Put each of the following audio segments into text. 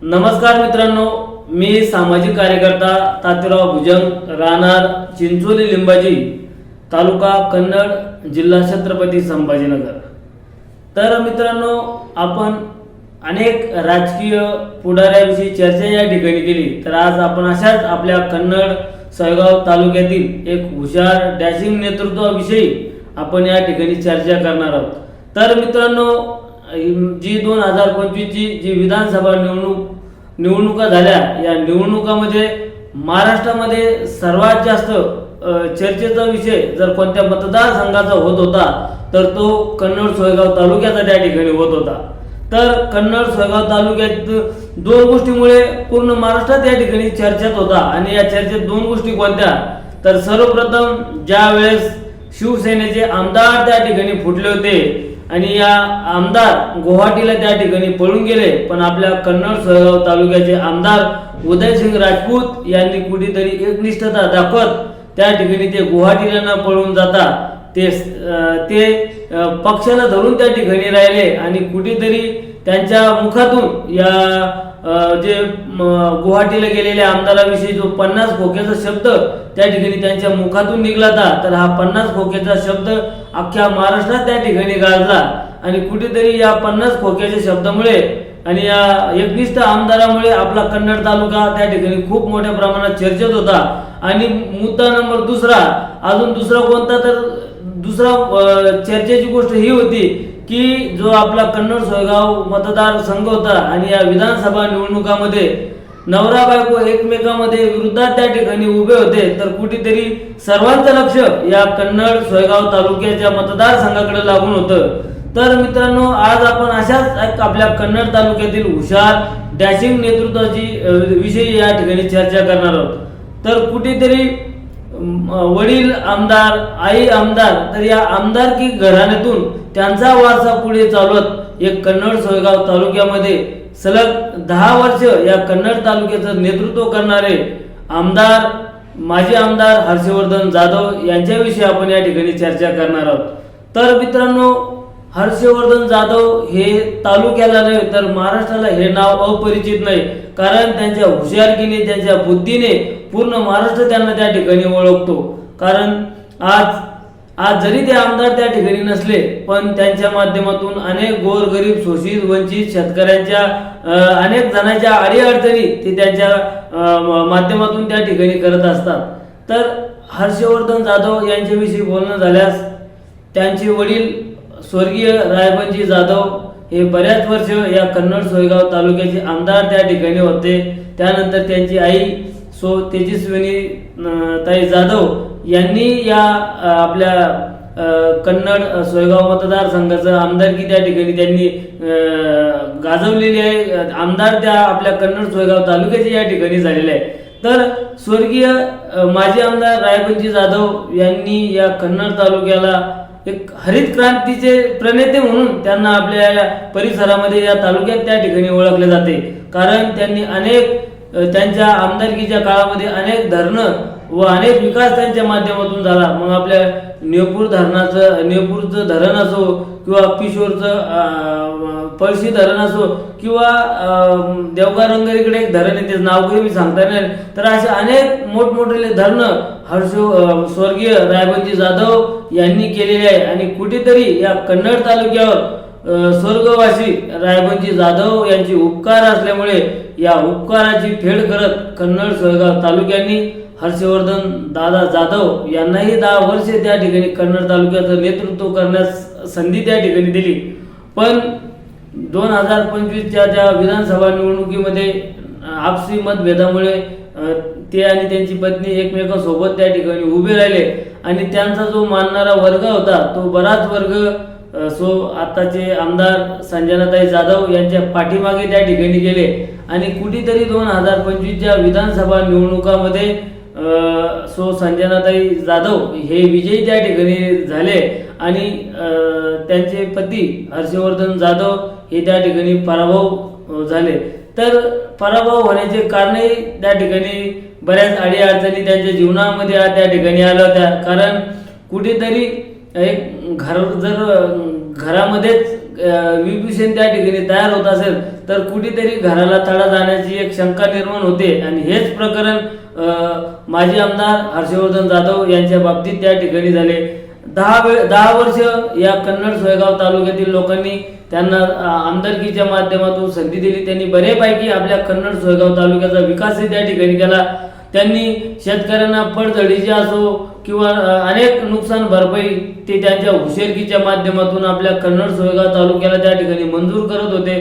नमस्कार मित्रांनो, मी सामाजिक कार्यकर्ता तात्याराव भुजंग, राहणार चिंचोली लिंबाजी, तालुका कन्नड, जिल्हा छत्रपती संभाजीनगर। तर मित्रांनो, आपण अनेक राजकीय पुढाऱ्यांविषयी चर्चा या ठिकाणी केली। तर आज आपण अशाच आपल्या कन्नड सोयगाव तालुक्यातील एक हुशार डॅशिंग नेतृत्वाविषयी आपण या ठिकाणी चर्चा करणार आहोत। तर मित्रांनो, जी 2025 ची जी विधानसभा निवडणुका झाल्या, या निवडणुकामध्ये महाराष्ट्रामध्ये सर्वात जास्त चर्चेचा विषय जर कोणत्या मतदारसंघाचा होत होता तर तो कन्नड सोयगाव तालुक्याचा त्या ठिकाणी होत होता। तर कन्नड सोयगाव तालुक्यात दोन गोष्टीमुळे पूर्ण महाराष्ट्रात या ठिकाणी चर्चेत होता। आणि या चर्चेत दोन गोष्टी कोणत्या, तर सर्वप्रथम ज्या वेळेस शिवसेनेचे आमदार त्या ठिकाणी फुटले होते आणि या आमदार गुवाहाटीला त्या ठिकाणी पळून गेले, पण आपल्या कन्नड सोयगाव तालुक्याचे आमदार उदयसिंग राजपूत यांनी कुठेतरी एकनिष्ठता दाखवत त्या ठिकाणी ते गुवाहाटीला न पळून जाता ते पक्षाला धरून त्या ठिकाणी राहिले। आणि कुठेतरी त्यांच्या मुखातून या जे गुवाहाटीला गेलेल्या आमदाराविषयी जो 50 खोक्याचा शब्द त्या ठिकाणी त्यांच्या मुखातून निघाला तर हा 50 खोक्याचा शब्द अख्ख्या महाराष्ट्रात त्या ठिकाणी गाजला। आणि कुठेतरी या 50 खोक्याच्या शब्दामुळे आणि या एकनिष्ठ आमदारामुळे आपला कन्नड तालुका त्या ठिकाणी खूप मोठ्या प्रमाणात चर्चेत होता। आणि मुद्दा नंबर दुसरा कोणता, तर दुसरा चर्चेची गोष्ट ही होती की जो आपला कन्नड सोयगाव मतदारसंघ होता आणि या विधानसभा निवडणुकामध्ये नवरा बायको एकमेकांमध्ये विरोधात त्या ठिकाणी उभे होते, तर कुठेतरी सर्वांचं लक्ष या कन्नड सोयगाव तालुक्याच्या मतदारसंघाकडे लागून होतं। तर मित्रांनो, आज आपण अशाच आपल्या कन्नड तालुक्यातील हुशार डॅशिंग नेतृत्वाची विषयी या ठिकाणी चर्चा करणार आहोत। तर कुठेतरी वडील आमदार, आई आमदार, तर या आमदारकी घराण्यातून त्यांचा वारसा पुढे चालवत एक कन्नड सोयगाव तालुक्यामध्ये सलग 10 वर्ष या कन्नड तालुक्याचं नेतृत्व करणारे आमदार, माजी आमदार हर्षवर्धन जाधव यांच्याविषयी आपण या ठिकाणी चर्चा करणार आहोत। तर मित्रांनो, हर्षवर्धन जाधव हे तालुक्याला नाही तर महाराष्ट्राला हे नाव अपरिचित नाही, कारण त्यांच्या हुशारकीने, त्यांच्या बुद्धीने पूर्ण महाराष्ट्र त्यांना त्या ठिकाणी ओळखतो। कारण आज जरी ते आमदार त्या ठिकाणी नसले, पण त्यांच्या माध्यमातून अनेक गोरगरीब, शोषित, वंचित शेतकऱ्यांच्या अनेक जणांच्या अडीअडचणी ते त्यांच्या माध्यमातून त्या ठिकाणी करत असतात। तर हर्षवर्धन जाधव यांच्याविषयी बोलणं झाल्यास, त्यांचे वडील स्वर्गीय रायबंजी जाधव हे बऱ्याच वर्ष या कन्नड सोयगाव तालुक्याचे आमदार त्या ठिकाणी होते। त्यानंतर त्यांची आई तेजस्विनी ताई जाधव यांनी या आपल्या कन्नड सोयगाव मतदारसंघाचं आमदारकी त्या ठिकाणी त्यांनी गाजवलेली आहे। आमदार त्या आपल्या कन्नड सोयगाव तालुक्याचे या ठिकाणी झालेले आहे। तर स्वर्गीय माजी आमदार रायबंजी जाधव यांनी या कन्नड तालुक्याला एक हरित क्रांतीचे प्रणेते म्हणून त्यांना आपल्या परिसरामध्ये या तालुक्यात त्या ठिकाणी ओळखले जाते। कारण त्यांनी त्यांच्या आमदारकीच्या काळामध्ये अनेक धरणं व अनेक विकास त्यांच्या माध्यमातून झाला। मग आपल्या नेपूरचं धरण असो किंवा पिशोरचं पळशी धरण असो किंवा देवगारंगरीकडे एक धरण आहे, ते नाव काही मी सांगता नाही, तर असे अनेक मोठमोठे धरणं स्वर्गीय रायबंजी जाधव यांनी केलेले आहे। आणि कुठेतरी या कन्नड तालुक्यावर स्वर्गवासी रायबंजी जाधव यांचे उपकार असल्यामुळे या उपकाराची फेड करत कन्नड सोयगाव तालुक्यांनी हर्षवर्धन दादा जाधव यांनाही 10 वर्षे त्या ठिकाणी कन्नड तालुक्याचं नेतृत्व करण्यास संधी त्या ठिकाणी दिली। पण 2025च्या ज्या विधानसभा निवडणुकीमध्ये आपसी मतभेदामुळे ते आणि त्यांची पत्नी एकमेकांसोबत त्या ठिकाणी उभे राहिले आणि त्यांचा जो मानणारा वर्ग होता तो बराच वर्ग आताचे आमदार संजनाताई जाधव यांच्या पाठीमागे त्या ठिकाणी गेले। आणि कुठेतरी 2025च्या विधानसभा निवडणुकामध्ये संजनाताई जाधव हे विजयी त्या ठिकाणी झाले आणि त्यांचे पती हर्षवर्धन जाधव हे त्या ठिकाणी पराभव झाले। तर पराभव होण्याचे कारणही त्या ठिकाणी बऱ्याच अडीअडचणी त्यांच्या जीवनामध्ये त्या ठिकाणी आल्या होत्या। कारण कुठेतरी एक घरामध्येच विभूषण त्या ठिकाणी तयार होत असेल तर कुठेतरी घराला तडा जाण्याची एक शंका निर्माण होते आणि हेच प्रकरण माजी आमदार हर्षवर्धन जाधव यांच्या बाबतीत त्या ठिकाणी झाले. 10 वर्ष या कन्नड सोयगाव तालुक्यातील लोकांनी त्यांना आमदारकीच्या माध्यमातून संधी दिली. त्यांनी बऱ्यापैकी आपल्या कन्नड सोयगाव तालुक्याचा विकासही त्या ठिकाणी केला. त्यांनी शेतकऱ्यांना पडझडीची असो किंवा अनेक नुकसान भरपाई ते त्यांच्या हुशारकीच्या माध्यमातून आपल्या कन्नड सोयगाव तालुक्याला त्या ठिकाणी मंजूर करत होते.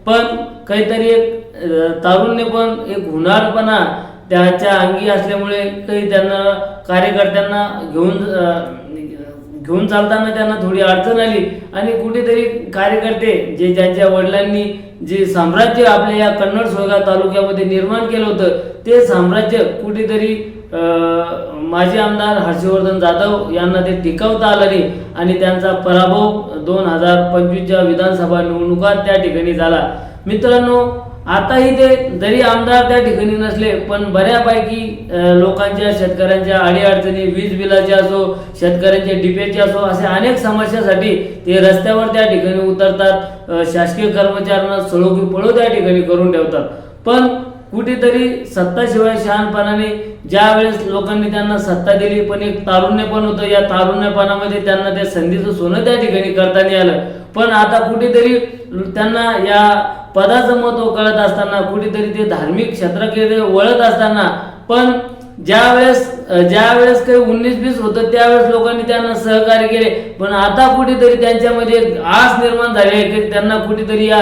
पण काहीतरी एक तारुण्य पण एक हुनारपणा त्याच्या अंगी असल्यामुळे काही त्यांना कार्यकर्त्यांना घेऊन चालताना त्यांना थोडी अडचण आली आणि कुठेतरी कार्यकर्ते जे ज्यांच्या वडिलांनी जे साम्राज्य आपल्या या कन्नड सोयगाव तालुक्यामध्ये निर्माण केलं होतं ते साम्राज्य कुठेतरी माजी आमदार हर्षवर्धन जाधव यांना ते टिकवता आलं नाही आणि त्यांचा पराभव 2025च्या विधानसभा निवडणुकात त्या ठिकाणी झाला. मित्रांनो, आताही ते जरी आमदार त्या ठिकाणी नसले पण बऱ्यापैकी लोकांच्या शेतकऱ्यांच्या अडीअडचणी वीज बिलाचे असो शेतकऱ्यांच्या डिपेचे असो असे अनेक समस्यासाठी ते रस्त्यावर त्या ठिकाणी उतरतात. शासकीय कर्मचाऱ्यांना सळोखी पळो त्या ठिकाणी करून ठेवतात. पण कुठेतरी सत्ताशिवाय शहाणपणाने ज्या वेळेस लोकांनी त्यांना सत्ता दिली पण एक तारुण्य पण होतं. या तारुण्यपणामध्ये त्यांना त्या संधीचं सोनं त्या ठिकाणी करता नाही आलं. पण आता कुठेतरी त्यांना या पदाचं महत्व कळत असताना कुठेतरी ते धार्मिक क्षेत्राकडे वळत असताना पण ज्यावेळेस काही 19-20 होतं त्यावेळेस लोकांनी त्यांना सहकार्य केले. पण आता कुठेतरी त्यांच्यामध्ये एक आस निर्माण झाली आहे की त्यांना कुठेतरी या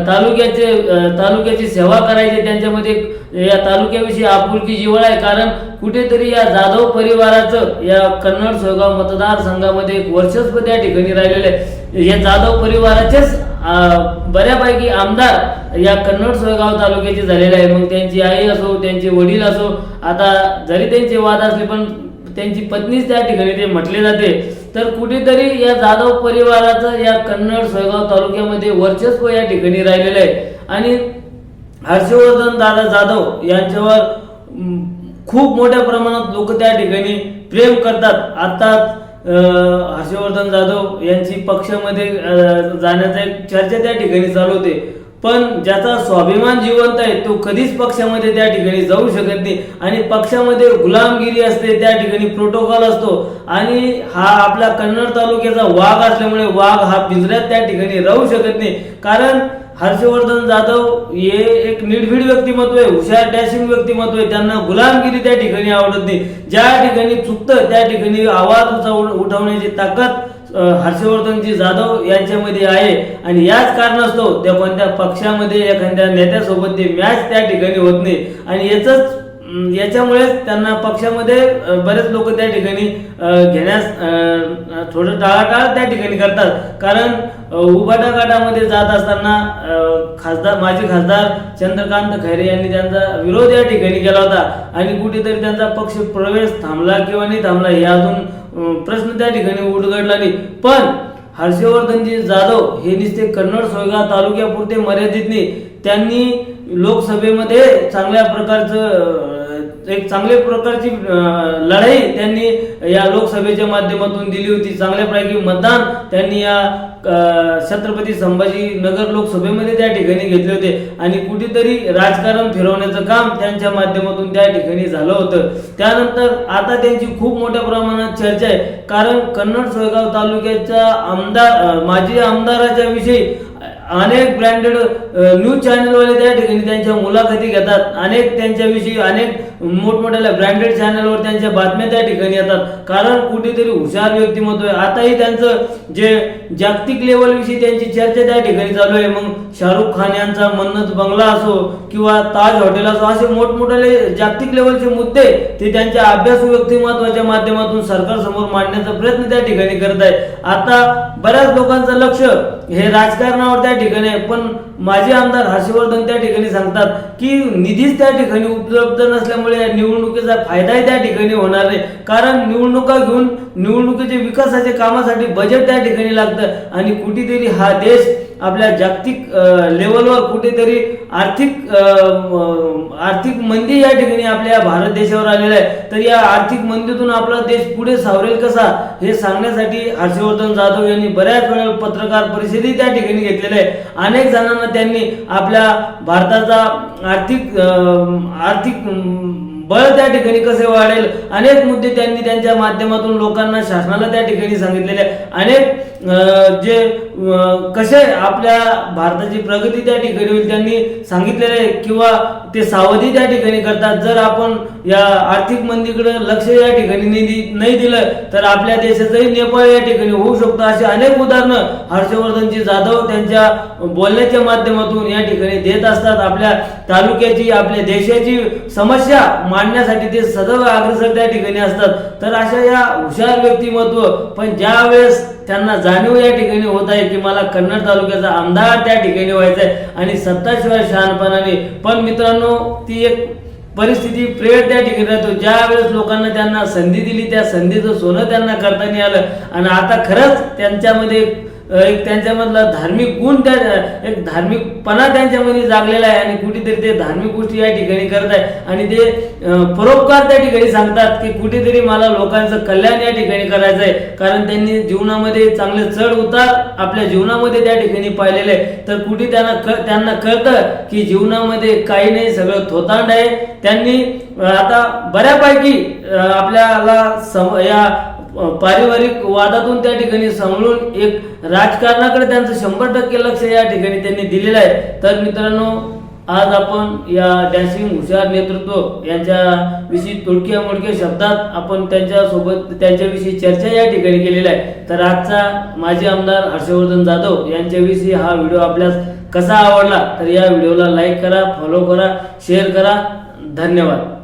तालुक्याची सेवा करायची. त्यांच्यामध्ये या तालुक्याविषयी आपुलकी जिव्हाळा आहे. कारण कुठेतरी या जाधव परिवाराचं या कन्नड सोयगाव मतदारसंघामध्ये एक वर्चस्व त्या ठिकाणी राहिलेलं आहे. या जाधव परिवाराचेच बऱ्यापैकी आमदार या कन्नड सोयगाव तालुक्याचे झालेले आहे. मग त्यांची आई असो त्यांचे वडील असो आता जरी त्यांचे वाद असले पण त्यांची पत्नीच त्या ठिकाणी ते म्हटले जाते. तर कुठेतरी या जाधव परिवाराचं या कन्नड सोयगाव तालुक्यामध्ये वर्चस्व या ठिकाणी राहिलेलं आहे आणि हर्षवर्धन दादा जाधव यांच्यावर खूप मोठ्या प्रमाणात लोक त्या ठिकाणी प्रेम करतात. आता हर्षवर्धन जाधव यांची पक्षामध्ये जाण्याचा एक चर्चा त्या ठिकाणी चालू होते. पण ज्याचा स्वाभिमान जिवंत आहे तो कधीच पक्षामध्ये त्या ठिकाणी जाऊ शकत नाही आणि पक्षामध्ये गुलामगिरी असते त्या ठिकाणी प्रोटोकॉल असतो आणि हा आपल्या कन्नड तालुक्याचा वाघ असल्यामुळे वाघ हा पिंजऱ्यात त्या ठिकाणी राहू शकत नाही. कारण हर्षवर्धन जाधव हे एक निर्भीड व्यक्तिमत्व आहे, हुशार डॅशिंग व्यक्तिमत्व आहे. त्यांना गुलामगिरी त्या ठिकाणी आवडत नाही. ज्या ठिकाणी चुकतं त्या ठिकाणी आवाज उठवण्याची ताकद हर्षवर्धनजी जाधव यांच्यामध्ये आहे आणि याच कारणास्तव त्या कोणत्या पक्षामध्ये एखाद्या नेत्यासोबत ते मॅच त्या ठिकाणी होत नाही आणि याच्यामुळेच त्यांना पक्षामध्ये बरेच लोक त्या ठिकाणी घेण्यास थोडं टाळाटाळ त्या ठिकाणी करतात. कारण उभाटा गटामध्ये जात असताना माजी खासदार चंद्रकांत खैरे यांनी त्यांचा विरोध या ठिकाणी केला होता आणि कुठेतरी त्यांचा पक्ष प्रवेश थांबला किंवा नाही थांबला हे अजून प्रश्न त्या ठिकाणी उलगडला नाही. पण हर्षवर्धनजी जाधव हे नुसते कन्नड सोयगाव तालुक्यापुरते मर्यादित नाही. त्यांनी लोकसभेमध्ये चांगल्या प्रकारची लढाई त्यांनी या लोकसभेच्या माध्यमातून दिली होती. चांगल्यापैकी मतदान त्यांनी या छत्रपती संभाजीनगर लोकसभेमध्ये त्या ठिकाणी घेतले होते आणि कुठेतरी राजकारण फिरवण्याचं काम त्यांच्या माध्यमातून त्या ठिकाणी झालं होतं. त्यानंतर आता त्यांची खूप मोठ्या प्रमाणात चर्चा आहे. कारण कन्नड सोयगाव तालुक्याच्या माजी आमदाराच्या विषयी अनेक ब्रँडेड न्यूज चॅनलवाले त्या ठिकाणी त्यांच्या मुलाखती घेतात. अनेक त्यांच्याविषयी अनेक मोठमोठ्या ब्रँडेड चॅनलवर त्यांच्या बातम्या त्या ठिकाणी येतात. कारण कुठेतरी हुशार व्यक्तिमत्व आहे. आताही त्यांचं जे जागतिक लेवल विषयी त्यांची चर्चा त्या ठिकाणी चालू आहे. मग शाहरुख खान यांचा मन्नत बंगला असो किंवा ताज हॉटेल असो असे मोठमोठे जागतिक लेवलचे मुद्दे ते त्यांच्या अभ्यासू व्यक्तिमत्वाच्या माध्यमातून सरकार समोर मांडण्याचा प्रयत्न त्या ठिकाणी करत आहे. आता बऱ्याच लोकांचं लक्ष हे राजकारणावर त्या ठिकाणी आहे. पण माजी आमदार हर्षवर्धन त्या ठिकाणी सांगतात की निधीच त्या ठिकाणी उपलब्ध नसल्यामुळे या निवडणुकीचा फायदाही त्या ठिकाणी होणार नाही, कारण निवडणुका घेऊन निवडणुकीचे विकासाच्या कामासाठी बजेट त्या ठिकाणी लागतं आणि कुठेतरी हा देश आपल्या जागतिक लेवलवर कुठेतरी आर्थिक मंदी या ठिकाणी आपल्या भारत देशावर आलेला आहे। तर या आर्थिक मंदीतून आपला देश पुढे सावरेल कसा हे सांगण्यासाठी हर्षवर्धन जाधव यांनी बऱ्याच वेळा पत्रकार परिषदेही त्या ठिकाणी घेतलेल्या आहे। अनेक जणांना त्यांनी आपल्या भारताचा आर्थिक बळ त्या ठिकाणी कसे वाढेल अनेक मुद्दे त्यांनी त्यांच्या माध्यमातून लोकांना, शासनाला त्या ठिकाणी सांगितलेले अनेक जे कसे आपल्या भारताची प्रगती त्या ठिकाणी होईल त्यांनी सांगितलेले किंवा ते सावधी त्या ठिकाणी करतात। जर आपण या आर्थिक मंदीकडे लक्ष या ठिकाणी नाही दिलं तर आपल्या देशाचंही नेपाळ या ठिकाणी होऊ शकतं, असे अनेक उदाहरणं हर्षवर्धनजी जाधव त्यांच्या बोलण्याच्या माध्यमातून या ठिकाणी देत असतात। आपल्या तालुक्याची, आपल्या देशाची समस्या मांडण्यासाठी ते सदैव अग्रेसर त्या ठिकाणी असतात। तर अशा या हुशार व्यक्तिमत्व, पण ज्या वेळेस त्यांना जाणीव या ठिकाणी होत आहे की मला कन्नड तालुक्याचा आमदार त्या ठिकाणी व्हायचा आहे आणि सत्ताशिवाय शहाणपणाने, पण मित्रांनो ती एक परिस्थिती प्रेड त्या ठिकाणी राहतो। ज्या वेळेस लोकांना त्यांना संधी दिली त्या संधीचं सोनं त्यांना करता नाही आलं आणि आता खरंच त्यांच्यामध्ये एक त्यांच्यामधला धार्मिक गुण, एक धार्मिकपणा त्यांच्यामध्ये जागलेला आहे आणि कुठेतरी ते धार्मिक गोष्टी या ठिकाणी करत आहे आणि ते परोपकार त्या ठिकाणी सांगतात की कुठेतरी मला लोकांचं कल्याण या ठिकाणी करायचं आहे, कारण त्यांनी जीवनामध्ये चांगले चढ उतार आपल्या जीवनामध्ये त्या ठिकाणी पाहिलेले आहे। तर कुठे त्यांना कळतं की जीवनामध्ये काही नाही, सगळं थोतांड आहे। त्यांनी आता बऱ्यापैकी आपल्याला या पारिवारिक वादातून त्या ठिकाणी समजून एक राजकारणाकडे त्यांचं 100% लक्ष या ठिकाणी त्यांनी दिलेलं आहे। तर मित्रांनो, आज आपण या डॅशिंग हुशार नेतृत्व यांच्या विषयी थोडक्या मोडक्या शब्दात आपण त्यांच्याविषयी चर्चा या ठिकाणी केलेली आहे। तर आजचा माजी आमदार हर्षवर्धन जाधव यांच्याविषयी हा व्हिडिओ आपल्यास कसा आवडला तर या व्हिडिओला लाईक करा, फॉलो करा, शेअर करा। धन्यवाद।